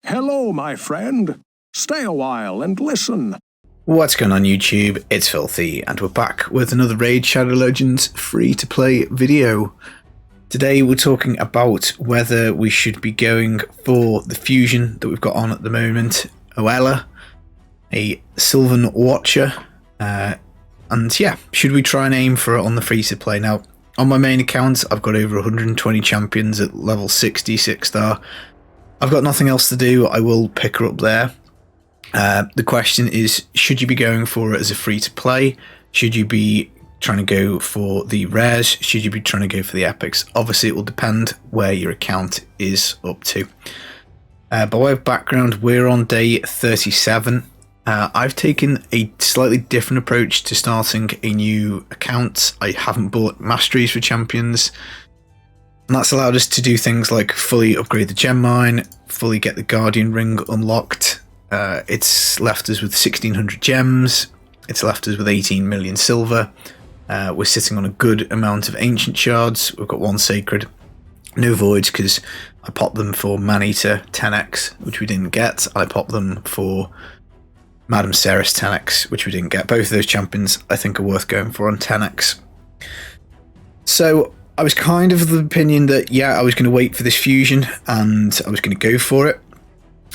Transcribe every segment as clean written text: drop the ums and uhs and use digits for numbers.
Hello, my friend. Stay a while and listen. What's going on YouTube? It's Filthy, and we're back with another Raid Shadow Legends free-to-play video. Today we're talking about whether we should be going for the fusion that we've got on at the moment, Oella, a Sylvan Watcher, and yeah, should we try and aim for it on the free-to-play? Now, on my main account, I've got over 120 champions at level 60, 6-star. I've got nothing else to do. I will pick her up there. The question is, should you be going for it as a free-to-play? Should you be trying to go for the rares? Should you be trying to go for the epics? Obviously, it will depend where your account is up to. By way of background, we're on day 37. I've taken a slightly different approach to starting a new account. I haven't bought masteries for champions. And that's allowed us to do things like fully upgrade the gem mine, fully get the Guardian Ring unlocked. It's left us with 1600 gems. It's left us with 18 million silver. We're sitting on a good amount of ancient shards. We've got one sacred. No voids because I popped them for Maneater 10x, which we didn't get. I popped them for Madame Ceres 10x, which we didn't get. Both of those champions I think are worth going for on 10x. So I was kind of the opinion that, yeah, I was going to wait for this fusion and I was going to go for it.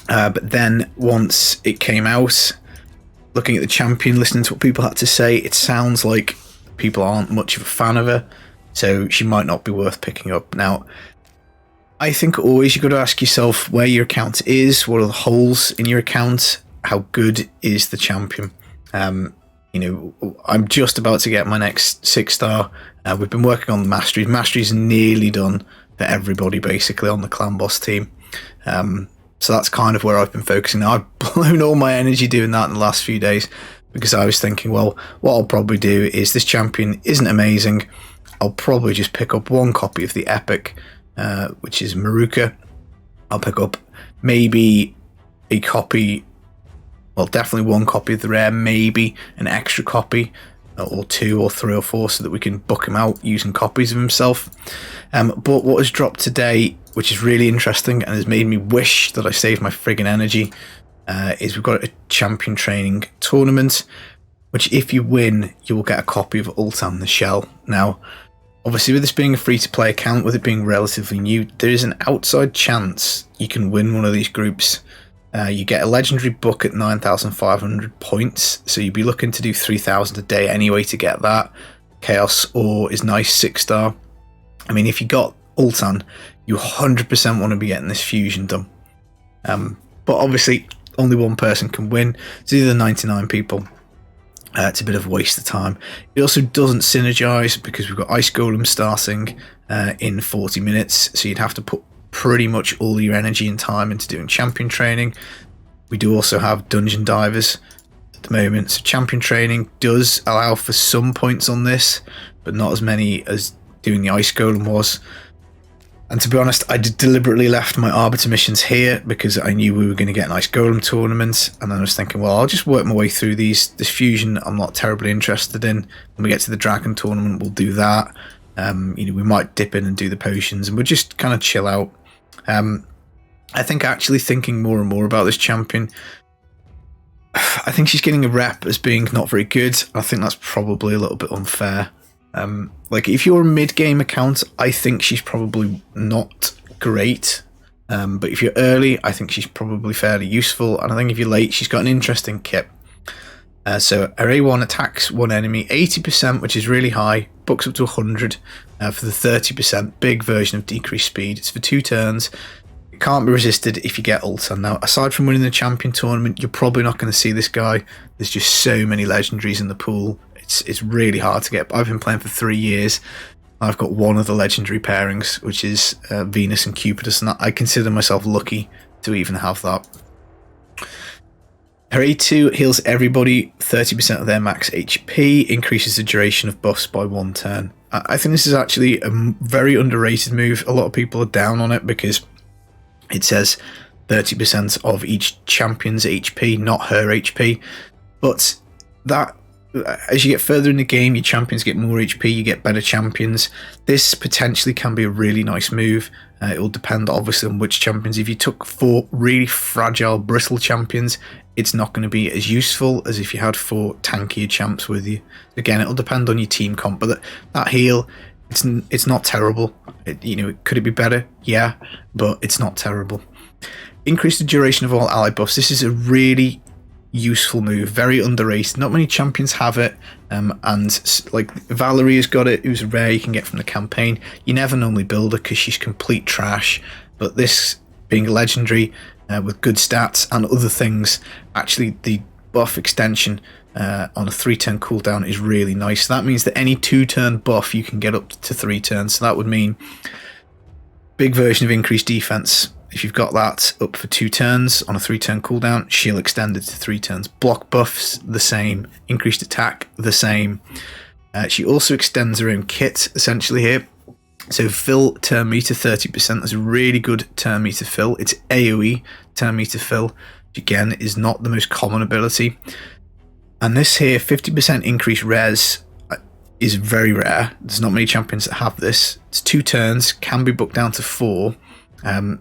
But then once it came out, looking at the champion, listening to what people had to say, it sounds like people aren't much of a fan of her. So she might not be worth picking up. Now, I think always you've got to ask yourself where your account is, what are the holes in your account, how good is the champion. You know, I'm just about to get my next 6-star. We've been working on the Masteries. Masteries nearly done for everybody, basically, on the Clan Boss team. So that's kind of where I've been focusing. Now, I've blown all my energy doing that in the last few days because I was thinking, well, what I'll probably do is this champion isn't amazing. I'll probably just pick up one copy of the Epic, which is Maruka. I'll pick up maybe a copy, well, definitely one copy of the rare, maybe an extra copy, or 2 or 3 or 4, so that we can book him out using copies of himself. But what has dropped today, which is really interesting and has made me wish that I saved my friggin' energy, is we've got a champion training tournament, which if you win, you will get a copy of Ultan the Shell. Now, obviously with this being a free-to-play account, with it being relatively new, there is an outside chance you can win one of these groups. You get a legendary book at 9,500 points, so you'd be looking to do 3,000 a day anyway to get that. Chaos Ore is nice, 6-star. I mean, if you got Ultan, you 100% want to be getting this fusion done. But obviously, only one person can win. It's either 99 people. It's a bit of a waste of time. It also doesn't synergize because we've got Ice Golem starting in 40 minutes, so you'd have to put pretty much all your energy and time into doing champion training. We do also have dungeon divers at the moment, so champion training does allow for some points on this, but not as many as doing the Ice Golem was. And to be honest, I deliberately left my Arbiter missions here because I knew we were going to get an Ice Golem tournament, and then I was thinking, well, I'll just work my way through this fusion I'm not terribly interested in. When we get to the Dragon tournament, we'll do that. You know, we might dip in and do the potions, and we'll just kind of chill out. I think actually thinking more and more about this champion, I think she's getting a rep as being not very good. I think that's probably a little bit unfair. Like if you're a mid-game account, I think she's probably not great. But if you're early, I think she's probably fairly useful. And I think if you're late, she's got an interesting kit. So her A1 attacks one enemy 80%, which is really high, books up to 100 for the 30%, big version of decreased speed. It's for 2 turns. It can't be resisted if you get Ultan. Now, aside from winning the champion tournament, you're probably not going to see this guy. There's just so many legendaries in the pool. It's really hard to get. I've been playing for 3 years. I've got one of the legendary pairings, which is Venus and Cupidus, and I consider myself lucky to even have that. Her A2 heals everybody 30% of their max HP, increases the duration of buffs by 1 turn. I think this is actually a very underrated move. A lot of people are down on it because it says 30% of each champion's HP, not her HP. But that as you get further in the game, your champions get more HP, you get better champions. This potentially can be a really nice move. It will depend obviously on which champions. If you took 4 really fragile, brittle champions, it's not going to be as useful as if you had 4 tankier champs with you. Again, it'll depend on your team comp, but that heal, it's not terrible. Could it be better? Yeah, but it's not terrible. Increase the duration of all ally buffs. This is a really useful move, very underrated. Not many champions have it, and like Valyrie's got it, who's rare, you can get from the campaign. You never normally build her because she's complete trash, but this being legendary with good stats and other things, actually the buff extension on a 3-turn cooldown is really nice. That means that any 2-turn buff you can get up to 3 turns, so that would mean big version of increased defense. If you've got that up for 2 turns on a 3-turn cooldown, she'll extend it to 3 turns. Block buffs, the same. Increased attack, the same. She also extends her own kit, essentially, here. So fill turn meter 30%. That's a really good turn meter fill. It's AoE turn meter fill, which again is not the most common ability. And this here, 50% increased res, is very rare. There's not many champions that have this. It's 2 turns, can be booked down to 4.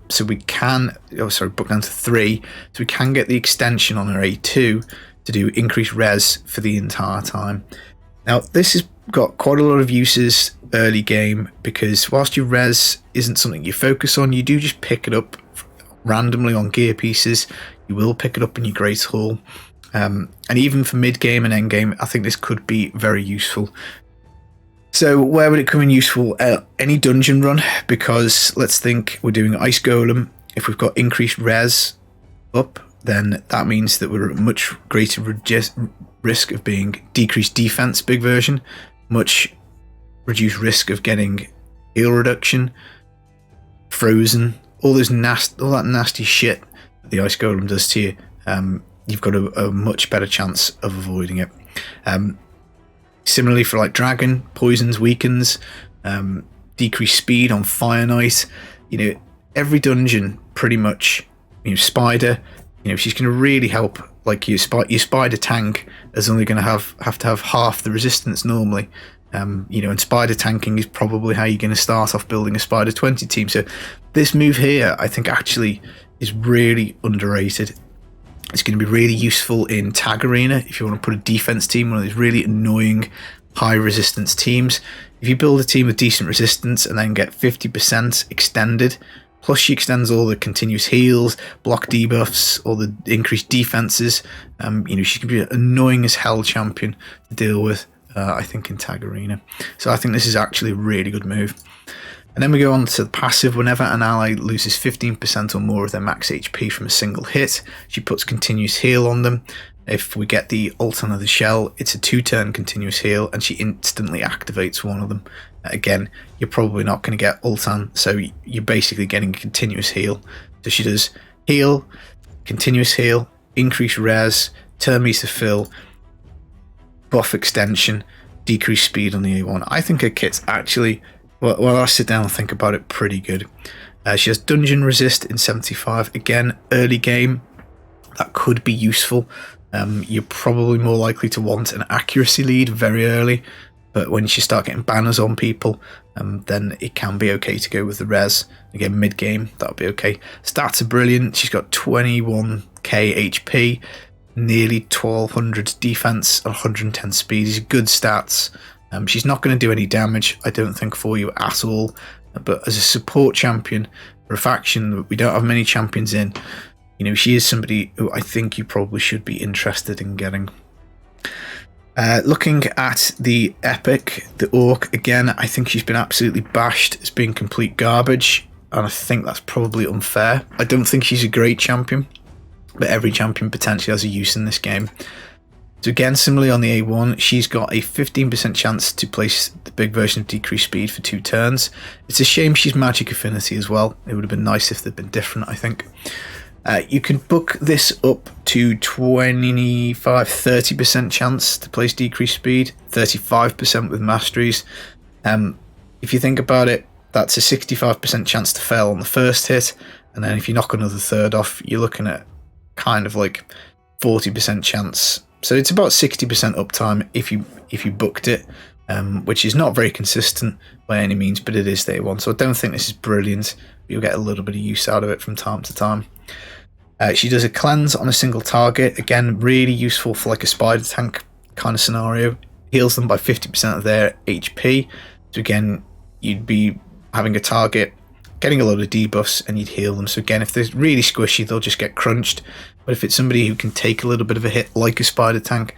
So we can, book down to 3, so we can get the extension on our A2 to do increased res for the entire time. Now this has got quite a lot of uses early game, because whilst your res isn't something you focus on, you do just pick it up randomly on gear pieces. You will pick it up in your Great Hall, and even for mid game and end game, I think this could be very useful. So where would it come in useful? Any dungeon run, because let's think we're doing Ice Golem. If we've got increased res up, then that means that we're at much greater risk of being decreased defense, big version, much reduced risk of getting heal reduction, frozen, all that nasty shit that the Ice Golem does to you. You've got a much better chance of avoiding it. Similarly for like Dragon, poisons, weakens, decreased speed on Fire Knight. Every dungeon pretty much, Spider, she's going to really help. Like your Spider tank is only going to have to have half the resistance normally. And Spider tanking is probably how you're going to start off building a Spider 20 team. So this move here, I think actually is really underrated. It's going to be really useful in Tag Arena if you want to put a defense team, one of these really annoying high resistance teams. If you build a team with decent resistance and then get 50% extended, plus she extends all the continuous heals, block debuffs, all the increased defenses, she can be an annoying as hell champion to deal with, I think, in Tag Arena. So I think this is actually a really good move. And then we go on to the passive. Whenever an ally loses 15% or more of their max HP from a single hit, she puts continuous heal on them. If we get the Ultan of the Shell, it's a 2-turn continuous heal, and she instantly activates one of them. Again, you're probably not going to get Ultan, so you're basically getting a continuous heal. So she does heal, continuous heal, increase res, turn meter fill, buff extension, decrease speed on the A1. I think her kit's actually, well, I sit down and think about it, pretty good. She has dungeon resist in 75. Again, early game, that could be useful. You're probably more likely to want an accuracy lead very early, but when you start getting banners on people, then it can be okay to go with the res. Again, mid game, that'll be okay. Stats are brilliant. She's got 21k HP, nearly 1200 defense, 110 speed. These are good stats. She's not going to do any damage, I don't think, for you at all. But as a support champion for a faction that we don't have many champions in, she is somebody who I think you probably should be interested in getting. Looking at the epic, the Orc, again, I think she's been absolutely bashed as being complete garbage, and I think that's probably unfair. I don't think she's a great champion, but every champion potentially has a use in this game. So again, similarly on the A1, she's got a 15% chance to place the big version of decreased speed for 2 turns. It's a shame she's magic affinity as well. It would have been nice if they'd been different, I think. You can book this up to 25-30% chance to place decreased speed, 35% with masteries. If you think about it, that's a 65% chance to fail on the first hit, and then if you knock another third off, you're looking at kind of like 40% chance So it's about 60% uptime if you booked it, which is not very consistent by any means, but it is day one. So I don't think this is brilliant. You'll get a little bit of use out of it from time to time. She does a cleanse on a single target. Again, really useful for like a spider tank kind of scenario. Heals them by 50% of their HP. So again, you'd be having a target, getting a load of debuffs, and you'd heal them. So again, if they're really squishy, they'll just get crunched. But if it's somebody who can take a little bit of a hit, like a spider tank,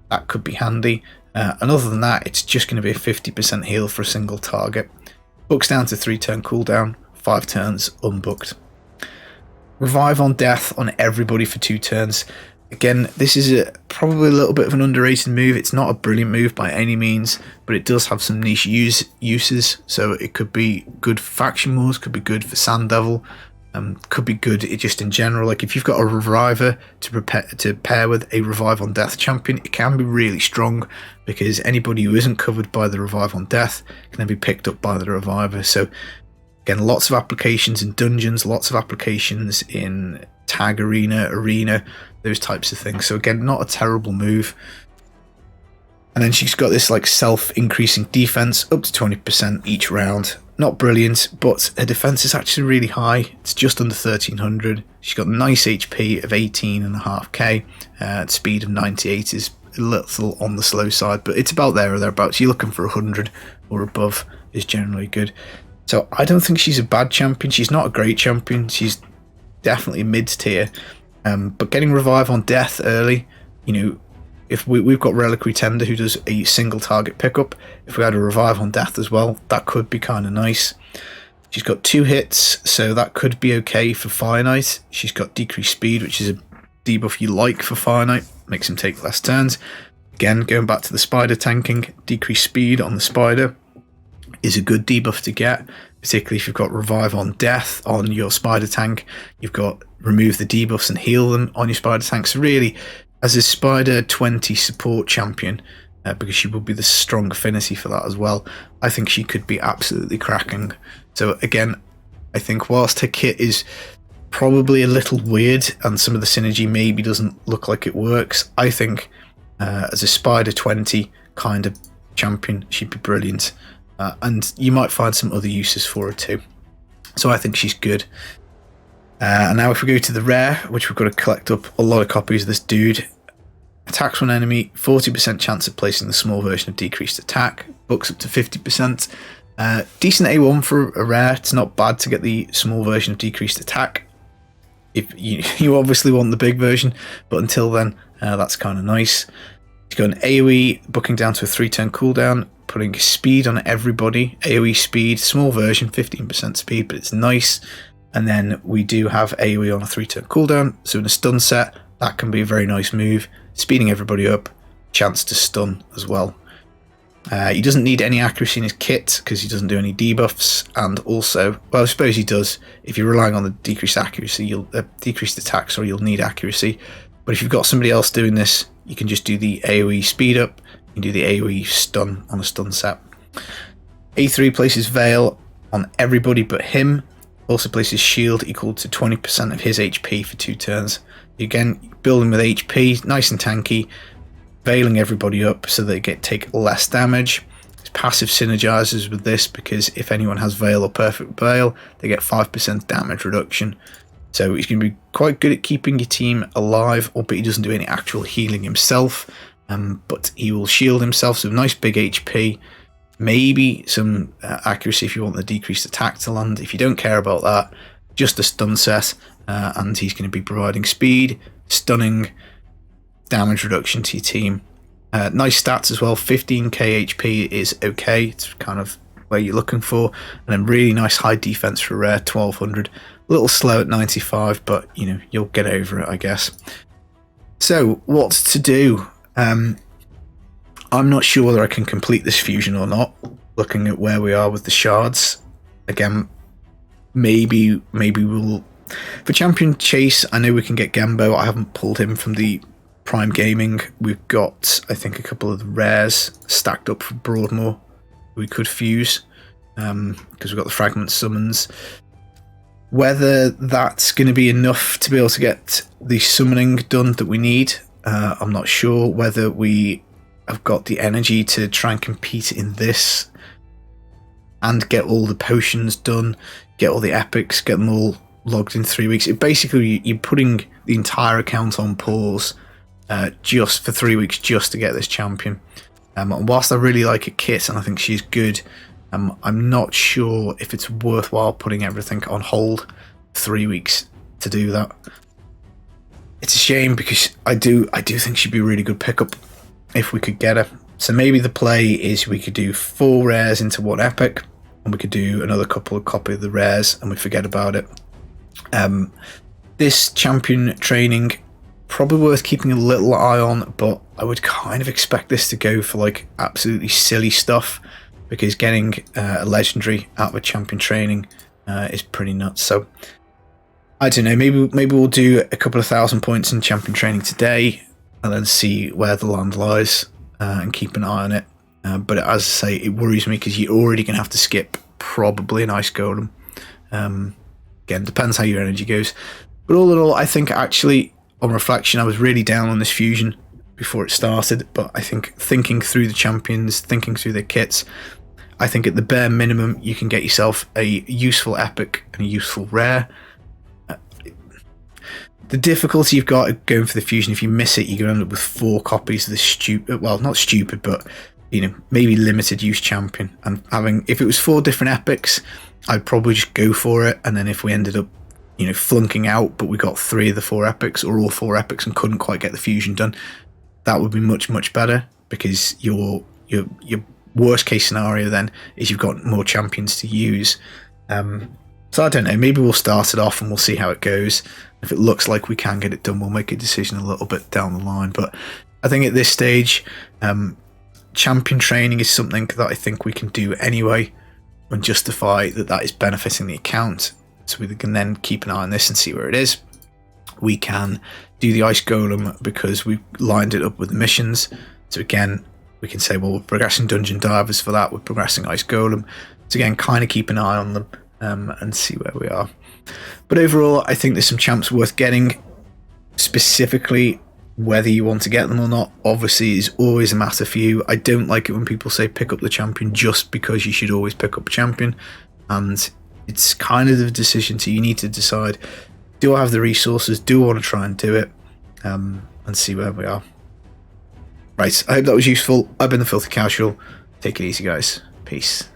that could be handy. And other than that, it's just going to be a 50% heal for a single target. Books down to 3-turn cooldown, 5 turns unbooked. Revive on death on everybody for 2 turns. Again, this is probably a little bit of an underrated move. It's not a brilliant move by any means, but it does have some niche uses. So it could be good for faction wars, could be good for Sand Devil, could be good just in general. Like if you've got a reviver to pair with a revive on death champion, it can be really strong because anybody who isn't covered by the revive on death can then be picked up by the reviver. So again, lots of applications in dungeons, lots of applications in tag arena, those types of things. So again, not a terrible move. And then she's got this like self-increasing defense up to 20% each round. Not brilliant, but her defense is actually really high. It's just under 1300. She's got nice HP of 18.5k. Speed of 98 is a little on the slow side, but it's about there or thereabouts. You're looking for 100 or above is generally good. So I don't think she's a bad champion. She's not a great champion. She's definitely mid-tier. But getting revive on death early, you know, if we've got Reliquary Tender who does a single target pickup, if we had a revive on death as well, that could be kind of nice. She's got 2 hits, so that could be okay for Fire Knight. She's got decreased speed, which is a debuff you like for Fire Knight, makes him take less turns. Again, going back to the spider tanking, decreased speed on the spider is a good debuff to get, particularly if you've got revive on death on your spider tank. You've got remove the debuffs and heal them on your spider tank. So really, as a spider 20 support champion, because she would be the strong affinity for that as well, I think she could be absolutely cracking. So again, I think whilst her kit is probably a little weird and some of the synergy maybe doesn't look like it works, I think as a spider 20 kind of champion, she'd be brilliant. And you might find some other uses for her too. So I think she's good. And now if we go to the rare, which we've got to collect up a lot of copies of this dude. Attacks one enemy, 40% chance of placing the small version of decreased attack. Books up to 50%. Decent A1 for a rare. It's not bad to get the small version of decreased attack. If you obviously want the big version, but until then, that's kind of nice. You've got an AoE booking down to a 3-turn cooldown, putting speed on everybody. AoE speed, small version, 15% speed, but it's nice. And then we do have AoE on a 3-turn cooldown, so in a stun set, that can be a very nice move. Speeding everybody up, chance to stun as well. He doesn't need any accuracy in his kit because he doesn't do any debuffs, and also, well, I suppose he does. If you're relying on the decreased accuracy, decreased attack, sorry, you'll need accuracy. But if you've got somebody else doing this, you can just do the AoE speed up. You can do the AoE stun on a stun set. A3 places Veil on everybody but him. Also places shield equal to 20% of his HP for 2 turns. Again, building with HP, nice and tanky, veiling everybody up so they take less damage. It's passive synergizes with this because if anyone has Veil or Perfect Veil, they get 5% damage reduction. So he's going to be quite good at keeping your team alive, albeit he doesn't do any actual healing himself. But he will shield himself, so nice big HP. Maybe some accuracy if you want the decreased attack to land. If you don't care about that, just a stun set, and he's going to be providing speed, stunning, damage reduction to your team. Nice stats as well. 15k HP is okay. It's kind of where you're looking for. And then really nice high defense for rare, 1200. A little slow at 95, but you know, you'll get over it, I guess. So what to do? I'm not sure whether I can complete this fusion or not, looking at where we are with the shards. Again, maybe we'll... For Champion Chase, I know we can get Gembo. I haven't pulled him from the Prime Gaming. We've got, I think, a couple of the rares stacked up for Broadmoor we could fuse, because we've got the Fragment Summons. Whether that's going to be enough to be able to get the summoning done that we need, I'm not sure whether we have got the energy to try and compete in this and get all the potions done, get all the epics, get them all logged in 3 weeks. Basically, you're putting the entire account on pause just for 3 weeks just to get this champion. And whilst I really like her kit and I think she's good, I'm not sure if it's worthwhile putting everything on hold 3 weeks to do that. It's a shame because I do think she'd be a really good pickup if we could get her. So maybe the play is we could do 4 rares into 1 epic, and we could do another couple of copy of the rares and we forget about it. This champion training, probably worth keeping a little eye on, but I would kind of expect this to go for like absolutely silly stuff, because getting a legendary out of a champion training is pretty nuts. So I don't know, maybe we'll do a couple of 1,000 points in champion training today and then see where the land lies and keep an eye on it. But as I say, it worries me because you're already going to have to skip probably an ice golem. Again, depends how your energy goes. But all in all, I think actually, on reflection, I was really down on this fusion before it started. But I think thinking through the champions, thinking through their kits, I think at the bare minimum, you can get yourself a useful epic and a useful rare. The difficulty you've got going for the fusion, if you miss it, you're going to end up with 4 copies of this stupid, well, not stupid, but, you know, maybe limited use champion. And if it was 4 different epics, I'd probably just go for it. And then if we ended up, you know, flunking out, but we got 3 of the 4 epics or all 4 epics and couldn't quite get the fusion done, that would be much, much better, because your worst case scenario then is you've got more champions to use. So I don't know, maybe we'll start it off and we'll see how it goes. If it looks like we can get it done, we'll make a decision a little bit down the line. But I think at this stage, champion training is something that I think we can do anyway and justify that is benefiting the account. So we can then keep an eye on this and see where it is. We can do the ice golem because we've lined it up with the missions. So again, we can say, well, we're progressing dungeon divers for that, we're progressing ice golem. So again, kind of keep an eye on them and see where we are. But overall, I think there's some champs worth getting. Specifically, whether you want to get them or not, obviously, is always a matter for you. I don't like it when people say pick up the champion just because you should always pick up a champion. And it's kind of the decision you need to decide, do I have the resources? Do I want to try and do it? And see where we are. Right, I hope that was useful. I've been the Filthy Casual. Take it easy, guys. Peace.